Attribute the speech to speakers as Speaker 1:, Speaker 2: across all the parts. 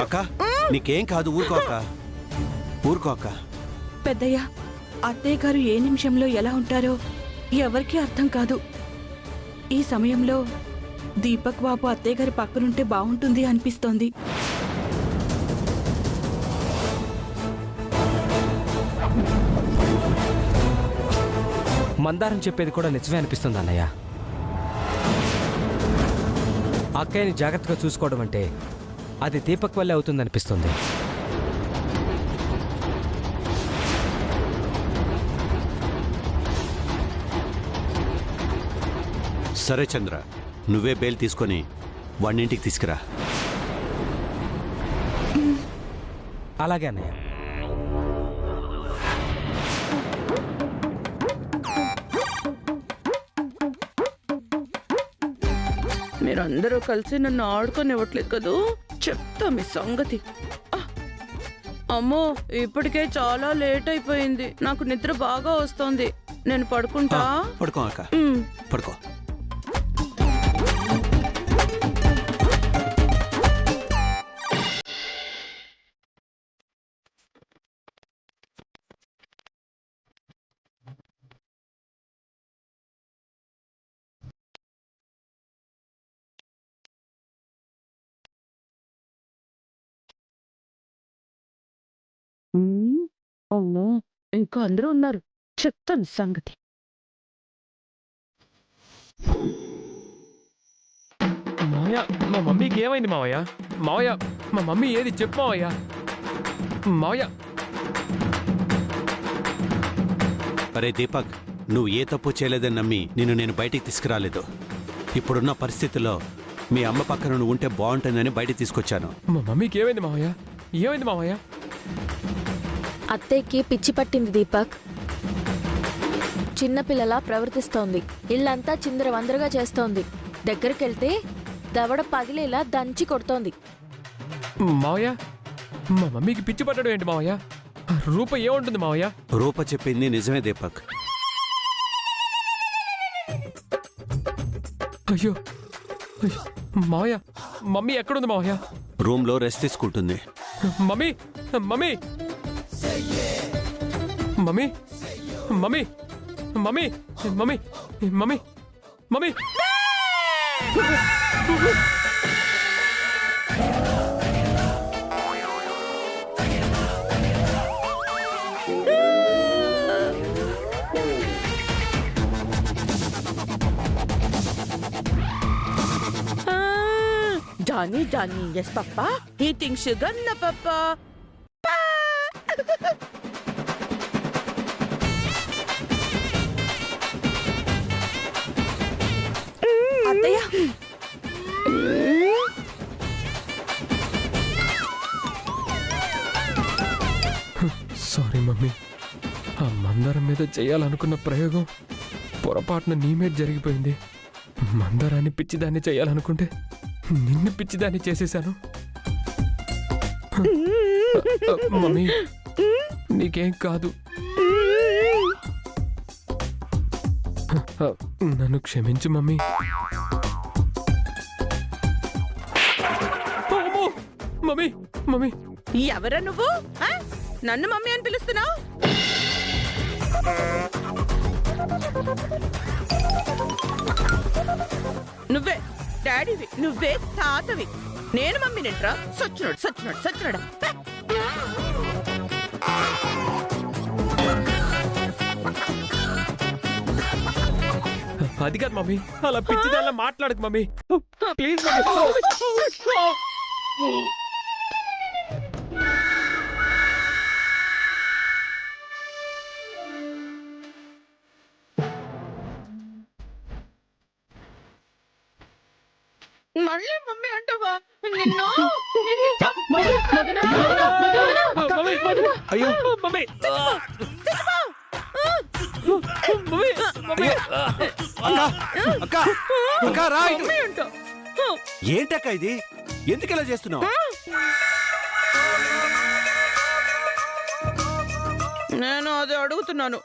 Speaker 1: అక్క నీకేం కాదు, ఊరుకోక ఊరుకోక.
Speaker 2: పెద్దయ్య, అత్తయ్య గారు ఏ నిమిషంలో ఎలా ఉంటారో ఎవరికీ అర్థం కాదు. ఈ సమయంలో దీపక్ బాబు అత్తయ్య గారి పక్కనుంటే బాగుంటుంది అనిపిస్తోంది.
Speaker 3: మందారం చెప్పేది కూడా నిజమే అనిపిస్తుంది అన్నయ్య. అక్కయ్యని జాగ్రత్తగా చూసుకోవడం అంటే అది దీపక్ వల్లే అవుతుందనిపిస్తుంది.
Speaker 1: సరే చంద్ర, నువ్వే బెయిల్ తీసుకొని వాడినింటికి తీసుకురా.
Speaker 3: అలాగే అన్నయ్య.
Speaker 2: మీరందరూ కలిసి నన్ను ఆడుకోనివ్వట్లేదు కదూ. చెప్తా మీ సంగతి. అమ్మో, ఇప్పటికే చాలా లేట్ అయిపోయింది. నాకు నిద్ర బాగా వస్తోంది. నేను పడుకుంటా.
Speaker 1: పడుకో అక్క, పడుకో.
Speaker 2: అమ్మో, ఇంకా అందరూ ఉన్నారు. చెప్తాను సంగతి.
Speaker 4: మావయ్య, మా మమ్మీకి ఏమైంది మావయ్య? మావయ్య, మా మమ్మీ ఏది చెప్పు మావయ్య. మావయ్య.
Speaker 1: అరే దీపక్, నువ్వు ఏ తప్పు చేయలేదని నమ్మి నేను బయటికి తీసుకురాలేదు. ఇప్పుడున్న పరిస్థితుల్లో మీ అమ్మ పక్కన నువ్వు ఉంటే బాగుంటుందని బయటికి తీసుకొచ్చాను.
Speaker 4: మా మమ్మీకి ఏమైంది మావయ్య? ఏమైంది మావయ్య?
Speaker 5: అత్తయ్యకి పిచ్చి పట్టింది దీపక్. చిన్నపిల్లలా ప్రవర్తిస్తోంది. ఇల్లంతా చిందరవందరగా చేస్తోంది. దగ్గరికెళ్తే దవడ పగిలేలా దంచి కొడుతోంది.
Speaker 4: మావయ్య, మా మమ్మీకి పిచ్చి పట్టడం ఏంటి మావయ్య? రూప ఏముంటుంది మావయ్య?
Speaker 1: రూప చెప్పింది నిజమే దీపక్.
Speaker 4: అయ్యో మావయ్య, మమ్మీ ఎక్కడుంది మావయ్య?
Speaker 1: రూమ్లో రెస్ట్ తీసుకుంటుంది.
Speaker 4: Mummy, mummy, mummy, mummy, mummy, mummy, mummy, mummy.
Speaker 2: Johnny, Johnny, yes, Papa. Eating sugar na, Papa. అత్తయ్య,
Speaker 4: సారీ మమ్మీ, ఆ మందారం మీద చేయాలనుకున్న ప్రయోగం పొరపాటున నీ మీద జరిగిపోయింది. మందారాన్ని పిచ్చిదాన్ని చేయాలనుకుంటే నిన్ను పిచ్చిదాన్ని చేసేశాను. మమ్మీ, నీకేం కాదు. నన్ను క్షమించు మమ్మీ. Mummy, mummy.
Speaker 2: ఎవరా నువ్వు? నన్ను మమ్మీ అని పిలుస్తున్నావు? నువ్వే డాడీవి, నువ్వే తాతవి. నేను మమ్మీనేంట్రా? సచ్చినోడు, సచ్చినోడు, సచ్చినోడా.
Speaker 4: అది కాదు మమ్మీ, అలా పిచ్చిదాల్లా మాట్లాడకు మమ్మీ, ప్లీజ్ మమ్మీ.
Speaker 2: మళ్ళీ మమ్మీ అంటావా? నిన్ను
Speaker 4: అయ్యో మమ్మీ,
Speaker 1: ఏంటక్క ఇది? ఎందుకు ఇలా చేస్తున్నావు?
Speaker 2: నేను అదే అడుగుతున్నాను.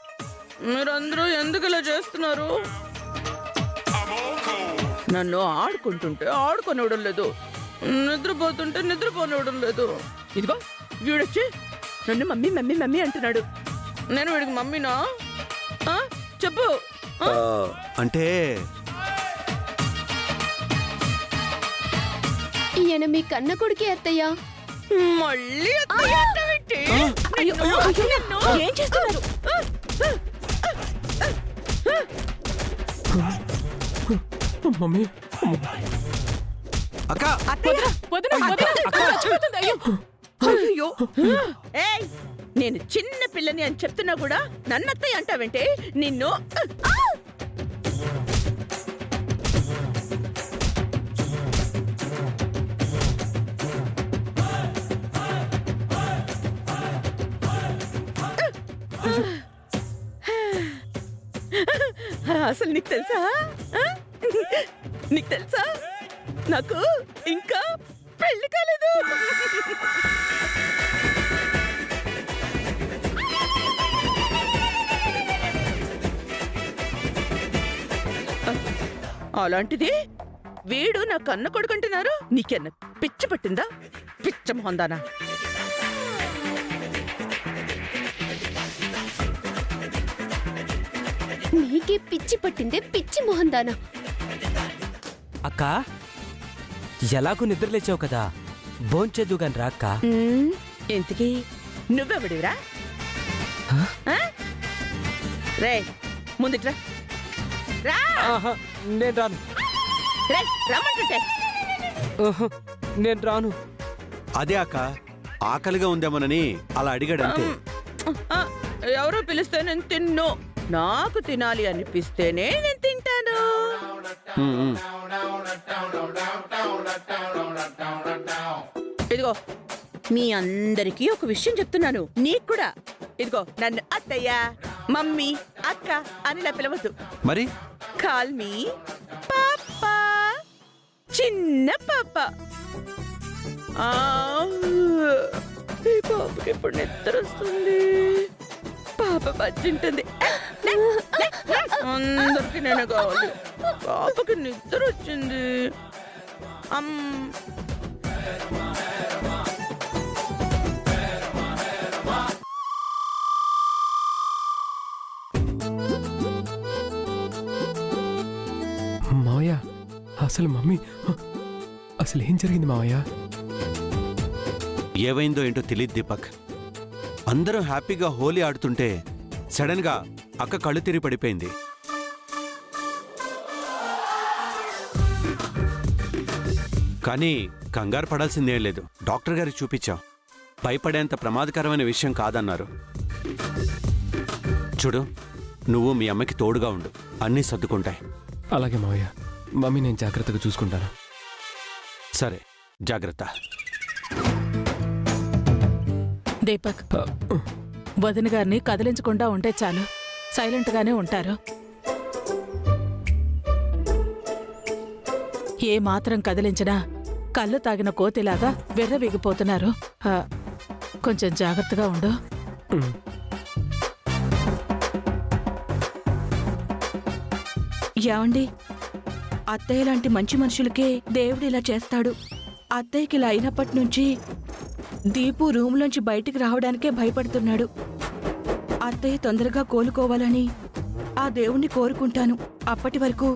Speaker 2: మీరందరూ ఎందుకు ఇలా చేస్తున్నారు? నన్ను ఆడుకుంటుంటే ఆడుకొనివ్వడం లేదు. నిద్రపోతుంటే నిద్రపోనివ్వడం లేదు. ఇదిగో వీడొచ్చి నన్ను మమ్మీ మమ్మీ మమ్మీ అంటున్నాడు. నేను వీడికి మమ్మీనా? చెప్పు.
Speaker 1: అంటే
Speaker 6: ఈయన మీ కన్న కొడుకే అత్తయ్య.
Speaker 2: మళ్ళీ అత్తయ్య అంటావేంటి? ఏం చేస్తున్నారు?
Speaker 4: మమ్మీ
Speaker 1: అక్క
Speaker 2: అయ్యో, ఏయ్, నేను చిన్న పిల్లని అని చెప్తున్నా కూడా నన్ను అత్తయ్య అంటావేంటే నిన్ను. అసలు నీకు తెలుసా? నీకు తెలుసా నాకు ఇంకా పెళ్లి కాలేదు. అలాంటిది వీడు నా కన్న కొడుకుంటున్నారు. నీకెన్న పిచ్చి పట్టిందా? పిచ్చ మొహందానా?
Speaker 6: నీకే పిచ్చి పట్టిందే పిచ్చి మొహందానా.
Speaker 3: అక్క ఎలాగూ నిద్రలేచావు కదా, భోంచేద్దు గాని రా అక్క.
Speaker 2: ఇంతకీ నువ్వెవడిరా? రే ముందుట్రా.
Speaker 3: ఆహా, నేను రాను.
Speaker 2: రే రమ్మంటుంటే.
Speaker 3: నేను రాను.
Speaker 1: అదే అక్క, ఆకలిగా ఉందేమోనని అలా అడిగాడంతే.
Speaker 2: ఎవరో పిలిస్తే నేను తిన్ను. నాకు తినాలి అనిపిస్తేనే నేను తింటాను. ఇదిగో మీ అందరికీ ఒక విషయం చెప్తున్నాను, నీకు కూడా. ఇదిగో నన్ను అత్తయ్య, మమ్మీ, అక్క అనిలా పిలవద్దు.
Speaker 1: మరి
Speaker 2: కాల్ మీ పాపా, చిన్న పాప. ఈ పాపకి ఇప్పుడు నిద్ర వస్తుంది. పాప బజ్జింటుంది. అందరికి నేను కావాలి. పాపకి నిద్ర వచ్చింది.
Speaker 4: మావయ్య అసలు మమ్మీ అసలు ఏం జరిగింది మావయ్య?
Speaker 1: ఏమైందో ఏంటో తెలియదు దీపక్. అందరూ హ్యాపీగా హోలీ ఆడుతుంటే సడన్ గా అక్క కళ్ళు తిరిగి పడిపోయింది. కానీ కంగారు పడాల్సిందేం లేదు. డాక్టర్ గారికి చూపించాం. భయపడేంత ప్రమాదకరమైన విషయం కాదన్నారు. చూడు, నువ్వు మీ అమ్మకి తోడుగా ఉండు, అన్నీ సర్దుకుంటాయి.
Speaker 4: అలాగే మావయ్య, మమ్మీ నేను జాగ్రత్తగా చూసుకుంటాను.
Speaker 1: సరే, జాగ్రత్త.
Speaker 7: దీపక్, వదిన గారిని కదిలించకుండా ఉంటే చాలు, సైలెంట్ గానే ఉంటారు. ఏ మాత్రం కదిలించినా కళ్ళు తాగిన కోతిలాగా విర్రవీగిపోతున్నారు. కొంచెం జాగ్రత్తగా ఉండు.
Speaker 2: ఏమండి, అత్తయ్య లాంటి మంచి మనుషులకే దేవుడు ఇలా చేస్తాడు. అత్తయ్యకి ఇలా అయినప్పటి నుంచి దీపు రూమ్లోంచి బయటికి రావడానికే భయపడుతున్నాడు. అత్తయ్య తొందరగా కోలుకోవాలని ఆ దేవుణ్ణి కోరుకుంటాను. అప్పటి వరకు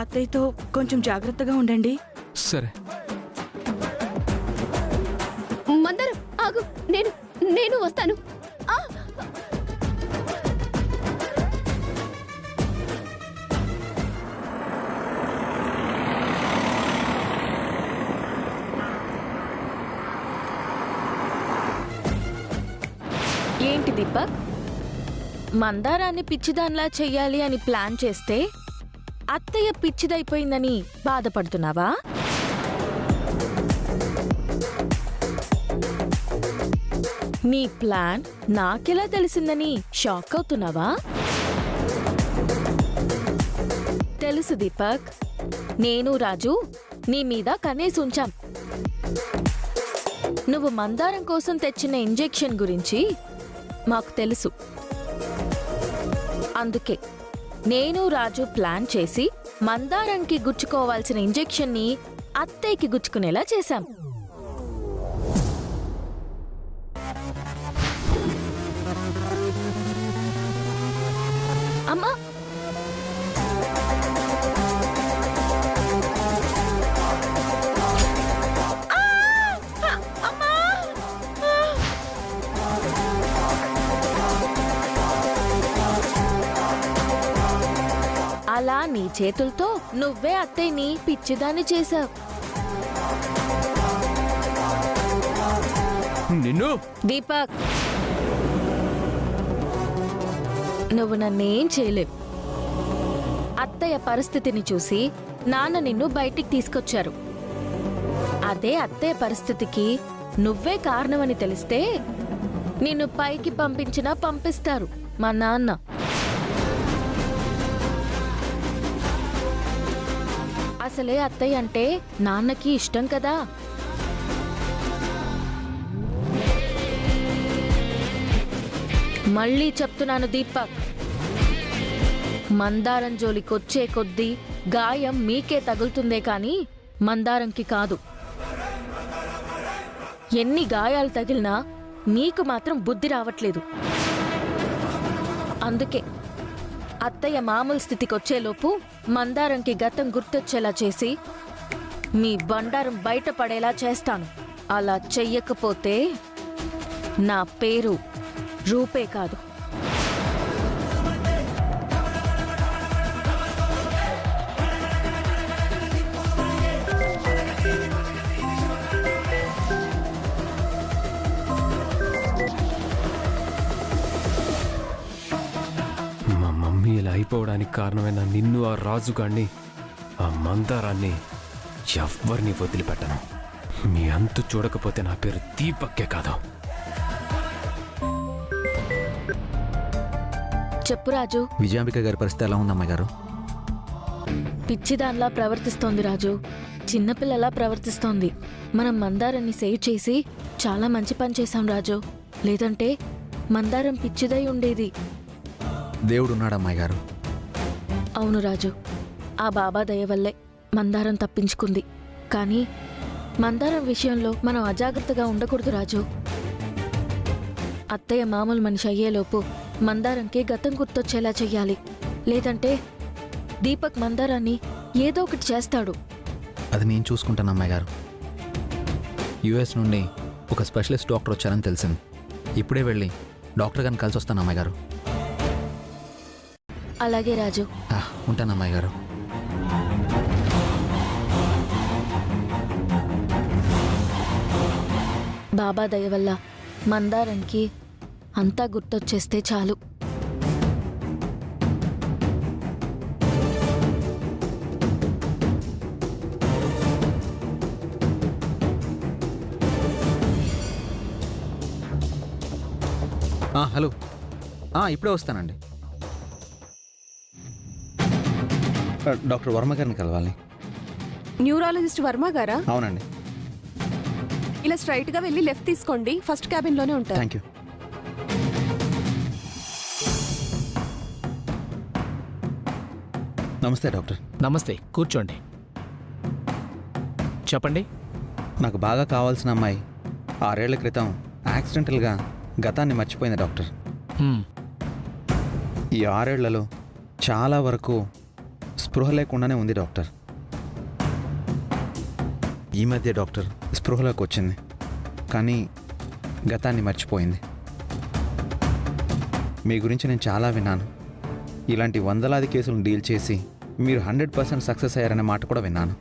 Speaker 2: అత్తయ్యతో కొంచెం జాగ్రత్తగా ఉండండి.
Speaker 4: సరే.
Speaker 6: మందరం ఆగు, నేను వస్తాను.
Speaker 5: ఏంటి దీపక్, మందారాన్ని పిచ్చిదాన్లా చెయ్యాలి అని ప్లాన్ చేస్తే అత్తయ్య పిచ్చిదైపోయిందని బాధపడుతున్నావా? నీ ప్లాన్ నాకెలా తెలిసిందని షాక్ అవుతున్నావా? తెలుసు దీపక్, నేను రాజు నీ మీద కనేసి ఉంచాం. నువ్వు మందారం కోసం తెచ్చిన ఇంజెక్షన్ గురించి మాకు తెలుసు. అందుకే నేను రాజు ప్లాన్ చేసి మందారంకి గుచ్చుకోవాల్సిన ఇంజెక్షన్ని అత్తయ్యకి గుచ్చుకునేలా చేశాం. అమ్మా, అలా నీ చేతులతో నువ్వే అత్తయ్యని పిచ్చిదాన్ని చేశావు.
Speaker 4: నిన్ను
Speaker 5: దీపక్, నువ్వు నన్నేం చేయలేవు. అత్తయ్య పరిస్థితిని చూసి నాన్న నిన్ను బయటికి తీసుకొచ్చారు. అదే అత్తయ్య పరిస్థితికి నువ్వే కారణమని తెలిస్తే నిన్ను పైకి పంపించినా పంపిస్తారు మా నాన్న. అసలే అత్తయ్య అంటే నాన్నకి ఇష్టం కదా. మళ్ళీ చెప్తున్నాను దీపక్, మందారం జోలికొచ్చే కొద్దీ గాయం మీకే తగులుతుందే కాని మందారంకి కాదు. ఎన్ని గాయాలు తగిలినా నీకు మాత్రం బుద్ధి రావట్లేదు. అందుకే అత్తయ్య మామూలు స్థితికొచ్చేలోపు మందారంకి గతం గుర్తొచ్చేలా చేసి మీ బండారం బయటపడేలా చేస్తాను. అలా చెయ్యకపోతే నా పేరు రూపే కాదు.
Speaker 4: మా మమ్మీ ఇలా అయిపోవడానికి కారణమైన నిన్ను, ఆ రాజుగాడిని, ఆ మందారాన్ని ఎవ్వరిని వదిలిపెట్టను. మీ అంతు చూడకపోతే నా పేరు దీపక్కే కాదు.
Speaker 5: చెప్పు రాజు.
Speaker 8: విజయాంబిక గారి పరిస్థితి ఎలా ఉంది అమ్మాయి గారు?
Speaker 5: పిచ్చిదాన్లా ప్రవర్తిస్తోంది రాజు. చిన్నపిల్లలా ప్రవర్తిస్తోంది. మనం మందారాన్ని సేవ్ చేసి చాలా మంచి పని చేశాం రాజు. లేదంటే మందారం పిచ్చిదై ఉండేది.
Speaker 8: దేవుడు ఉన్నాడు అమ్మాయి గారు.
Speaker 5: అవును రాజు, ఆ బాబా దయ వల్లే మందారం తప్పించుకుంది. కానీ మందారం విషయంలో మనం అజాగ్రత్తగా ఉండకూడదు రాజు. అత్తయ్య మామూలు మనిషి అయ్యేలోపు మందారంకి గతం గుర్తొచ్చేలా చెయ్యాలి. లేదంటే దీపక్ మందారాన్ని ఏదో ఒకటి చేస్తాడు.
Speaker 8: అది నేను చూసుకుంటాను అమ్మాయి గారు. యుఎస్ నుండి ఒక స్పెషలిస్ట్ డాక్టర్ వచ్చారని తెలిసింది. ఇప్పుడే వెళ్ళి డాక్టర్ గారిని కలిసి వస్తాను అమ్మాయి గారు.
Speaker 5: అలాగే రాజు.
Speaker 8: ఉంటాను అమ్మాయి గారు.
Speaker 5: బాబా దయ వల్ల మందారంకి అంతా గుర్తొచ్చేస్తే చాలు.
Speaker 8: హలో, ఇప్పుడే వస్తానండి. డాక్టర్ వర్మ గారిని కలవాలి.
Speaker 9: న్యూరాలజిస్ట్ వర్మ గారా?
Speaker 8: అవునండి.
Speaker 9: ఇలా స్ట్రైట్ గా వెళ్ళి లెఫ్ట్ తీసుకోండి. ఫస్ట్ క్యాబిన్ లోనే ఉంటారు.
Speaker 8: Thank you. నమస్తే డాక్టర్.
Speaker 10: నమస్తే, కూర్చోండి. చెప్పండి.
Speaker 8: నాకు బాగా కావాల్సిన అమ్మాయి 6 ఏళ్ల క్రితం యాక్సిడెంటల్గా గతాన్ని మర్చిపోయింది డాక్టర్. ఈ 6 ఏళ్లలో చాలా వరకు స్పృహ లేకుండానే ఉంది డాక్టర్. ఈ మధ్య డాక్టర్ స్పృహలోకి వచ్చింది, కానీ గతాన్ని మర్చిపోయింది. మీ గురించి నేను చాలా విన్నాను. ఇలాంటి వందలాది కేసులను డీల్ చేసి మీరు 100% సక్సెస్ అయ్యారనే మాట కూడా విన్నాను.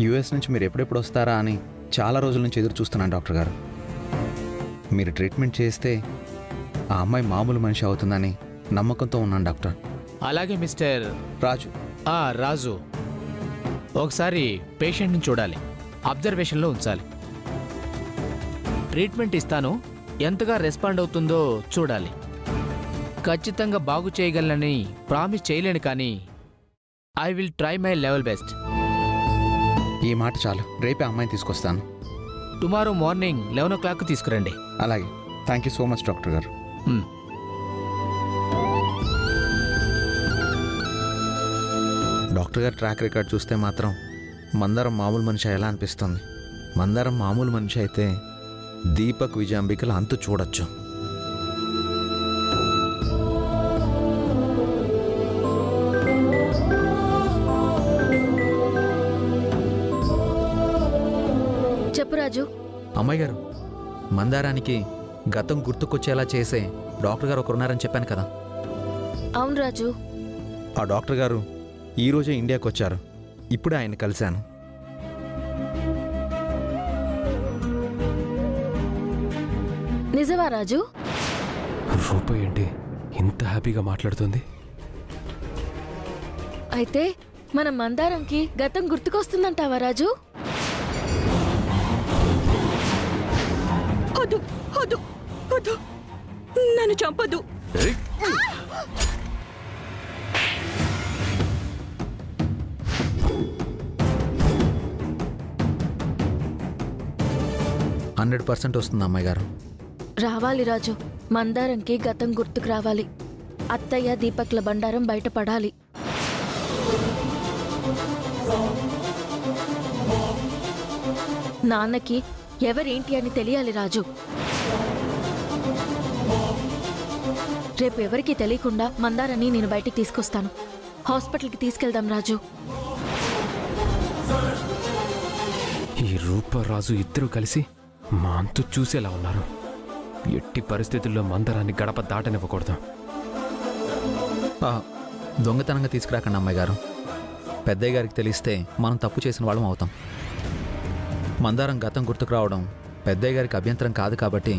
Speaker 8: యుఎస్ నుంచి మీరు ఎప్పుడెప్పుడు వస్తారా అని చాలా రోజుల నుంచి ఎదురు చూస్తున్నాను డాక్టర్ గారు. మీరు ట్రీట్మెంట్ చేస్తే ఆ అమ్మాయి మామూలు మనిషి అవుతుందని నమ్మకంతో ఉన్నాను డాక్టర్.
Speaker 10: అలాగే మిస్టర్
Speaker 8: రాజు.
Speaker 10: రాజు, ఒకసారి పేషెంట్ని చూడాలి, అబ్జర్వేషన్లో ఉంచాలి. ట్రీట్మెంట్ ఇస్తాను, ఎంతగా రెస్పాండ్ అవుతుందో చూడాలి. ఖచ్చితంగా బాగు చేయగలనని ప్రామిస్ చేయలేను, కానీ I will try my level best.
Speaker 8: ఈ మాట చాలు, రేపే అమ్మాయిని తీసుకొస్తాను.
Speaker 10: టుమారో మార్నింగ్ 11 o'clock తీసుకురండి.
Speaker 8: అలాగే. Thank you so much doctor గారు. డాక్టర్ డాక్టర్ గారి ట్రాక్ రికార్డ్ చూస్తే మాత్రం మందారం మామూలు మనిషి ఎలా అనిపిస్తుంది. మందారం మామూలు మనిషి అయితే దీపక్ విజయాంబికల అంతు చూడొచ్చు.
Speaker 5: చెప్పు రాజు.
Speaker 8: అమ్మాయి గారు, మందారానికి గతం గుర్తుకొచ్చేలా చేసే డాక్టర్ గారు ఒకరున్నారని చెప్పాను కదా.
Speaker 5: అవును రాజు.
Speaker 8: ఆ డాక్టర్ గారు ఈరోజే ఇండియాకి వచ్చారు. ఇప్పుడే ఆయన కలిశాను.
Speaker 5: నిజమా రాజు?
Speaker 4: రూప ఏంటి ఇంత హ్యాపీగా మాట్లాడుతుంది?
Speaker 5: అయితే మన మందారంకి గతం గుర్తుకొస్తుందంటావా రాజు?
Speaker 2: వద్దు వద్దు వద్దు, నన్ను చంపదు.
Speaker 4: ఏయ్!
Speaker 8: 100% వస్తుంది అమ్మాయి గారు.
Speaker 5: రావాలి రాజు. మందారంకి గతం గుర్తుకు రావాలి. అత్తయ్య దీపక్ల బండారం బయటపడాలి. నాన్నకి ఎవరేంటి అని తెలియాలి రాజు. రేపు ఎవరికి తెలియకుండా మందారాన్ని నేను బయటికి తీసుకొస్తాను. హాస్పిటల్కి తీసుకెళ్దాం రాజు.
Speaker 4: ఈ రూపరాజు ఇద్దరు కలిసి మా అంతు చూసేలా ఉన్నారు. ఎట్టి పరిస్థితుల్లో మందరాన్ని గడప దాటనివ్వకూడదు.
Speaker 8: దొంగతనంగా తీసుకురాకండి అమ్మాయి గారు. పెద్దయ్య గారికి తెలిస్తే మనం తప్పు చేసిన వాళ్ళం అవుతాం. మందారం గతం గుర్తుకు రావడం పెద్దయ్య గారికి అభ్యంతరం కాదు కాబట్టి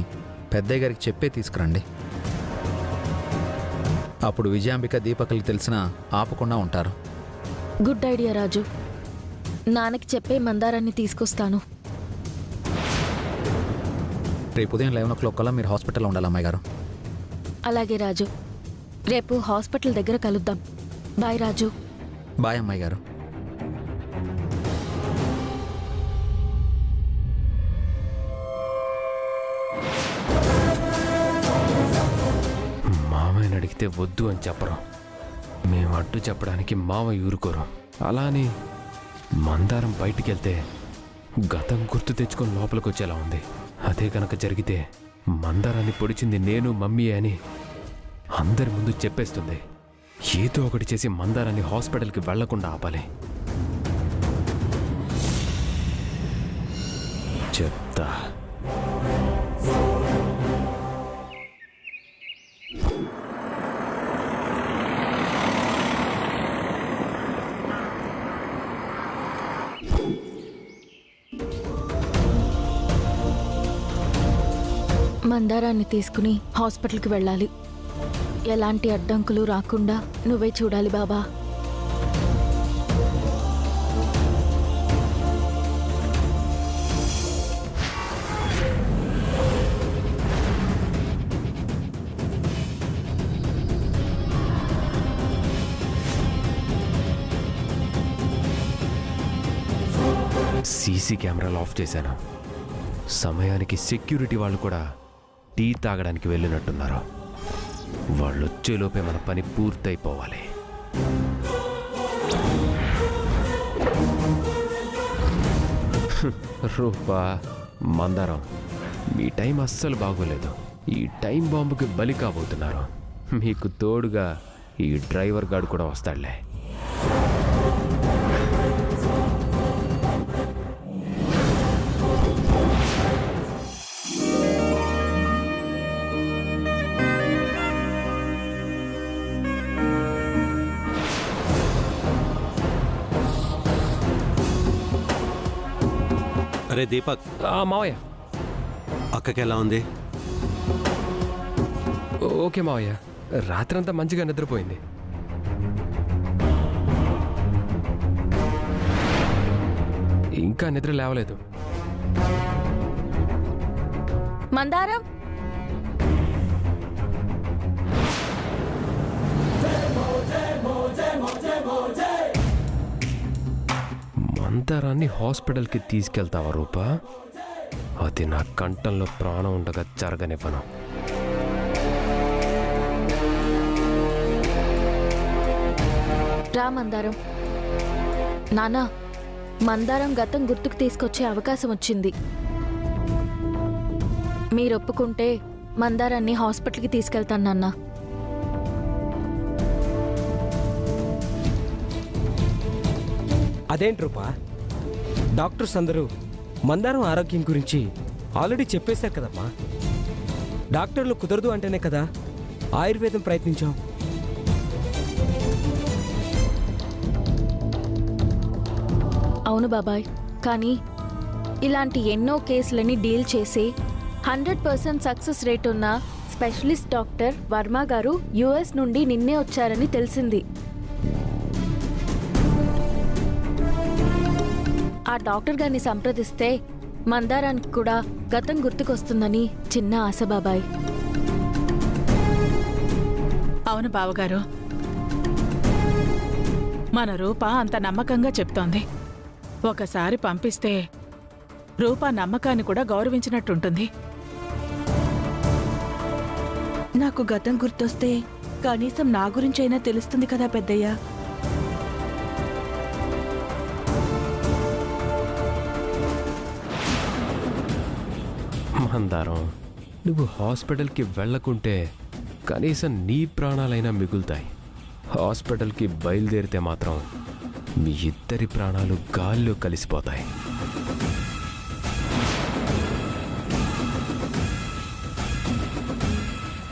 Speaker 8: పెద్దయ్య గారికి చెప్పే తీసుకురండి. అప్పుడు విజయాంబిక దీపకలకు తెలిసినా ఆపకుండా ఉంటారు.
Speaker 5: గుడ్ ఐడియా రాజు. నాన్నకి చెప్పే మందారాన్ని తీసుకొస్తాను.
Speaker 8: రేపు ఉదయం 11 o'clock కల్లా మీరు హాస్పిటల్లో ఉండాలి అమ్మాయి గారు.
Speaker 5: అలాగే రాజు. రేపు హాస్పిటల్ దగ్గర కలుద్దాం. బాయ్ రాజు.
Speaker 8: బాయ్ అమ్మాయి గారు.
Speaker 4: మామయ్యని అడిగితే వద్దు అని చెప్పరు. మేము అడ్డు చెప్పడానికి మామయ్య ఊరుకోరు. అలా అని మందారం బయటికి వెళ్తే గతం గుర్తు తెచ్చుకొని లోపలికి వచ్చేలా ఉంది. అదే కనుక జరిగితే మందారాన్ని పొడిచింది నేను మమ్మీ అని అందరి ముందు చెప్పేస్తుంది. ఏదో ఒకటి చేసి మందారాన్ని హాస్పిటల్కి వెళ్లకుండా ఆపాలి. చెప్తా.
Speaker 5: మందారాన్ని తీసుకుని హాస్పిటల్కి వెళ్ళాలి. ఎలాంటి అడ్డంకులు రాకుండా నువ్వే చూడాలి బాబా.
Speaker 4: సీసీ కెమెరాలు ఆఫ్ చేశాను. సమయానికి సెక్యూరిటీ వాళ్ళు కూడా టీ తాగడానికి వెళ్ళినట్టున్నారు. వాళ్ళు వచ్చేలోపే మన పని పూర్తయిపోవాలి. రూపా, మందారం, మీ టైం అస్సలు బాగోలేదు. ఈ టైం బాంబుకి బలి కాబోతున్నారు. మీకు తోడుగా ఈ డ్రైవర్ గాడు కూడా వస్తాడులే.
Speaker 1: అరే దీపక్,
Speaker 4: మావయ్య.
Speaker 1: అక్కకి ఎలా ఉంది?
Speaker 4: ఓకే మావయ్య, రాత్రంతా మంచిగా నిద్రపోయింది. ఇంకా నిద్ర లేవలేదు.
Speaker 5: మందారం,
Speaker 4: మందారాన్ని హాస్పిటల్కి తీసుకెళ్తావా రూపా? అది నా కంఠంలో ప్రాణం ఉండగా జరగనివ్వను.
Speaker 5: రా మందారం. నానా, మందారం గతం గుర్తుకు తీసుకొచ్చే అవకాశం వచ్చింది. మీరు ఒప్పుకుంటే మందారాన్ని హాస్పిటల్కి తీసుకెళ్తాను నాన్న.
Speaker 3: అదేంటి రూపా, డాక్టర్స్ అందరూ మందారం ఆరోగ్యం గురించి ఆల్రెడీ చెప్పేశారు కదమ్మా. డాక్టర్లు కుదరదు అంటేనే కదా ఆయుర్వేదం ప్రయత్నించాం.
Speaker 5: అవును బాబాయ్, కానీ ఇలాంటి ఎన్నో కేసులని డీల్ చేసి 100% సక్సెస్ రేట్ ఉన్న స్పెషలిస్ట్ డాక్టర్ వర్మ గారు యుఎస్ నుండి నిన్నే వచ్చారని తెలిసింది. ఆ డాక్టర్ గారిని సంప్రదిస్తే మందారానికి కూడా గతం గుర్తుకొస్తుందని చిన్న ఆశ బాబాయ్.
Speaker 7: అవును బావగారు, మన రూప అంత నమ్మకంగా చెప్తోంది. ఒకసారి పంపిస్తే రూప నమ్మకాన్ని కూడా గౌరవించినట్టుంటుంది.
Speaker 2: నాకు గతం గుర్తొస్తే కనీసం నా గురించైనా తెలుస్తుంది కదా పెద్దయ్య.
Speaker 4: మందారం, నువ్వు హాస్పిటల్కి వెళ్ళకుంటే కనీసం నీ ప్రాణాలైనా మిగులుతాయి. హాస్పిటల్కి బయలుదేరితే మాత్రం మీ ఇద్దరి ప్రాణాలు గాల్లో కలిసిపోతాయి.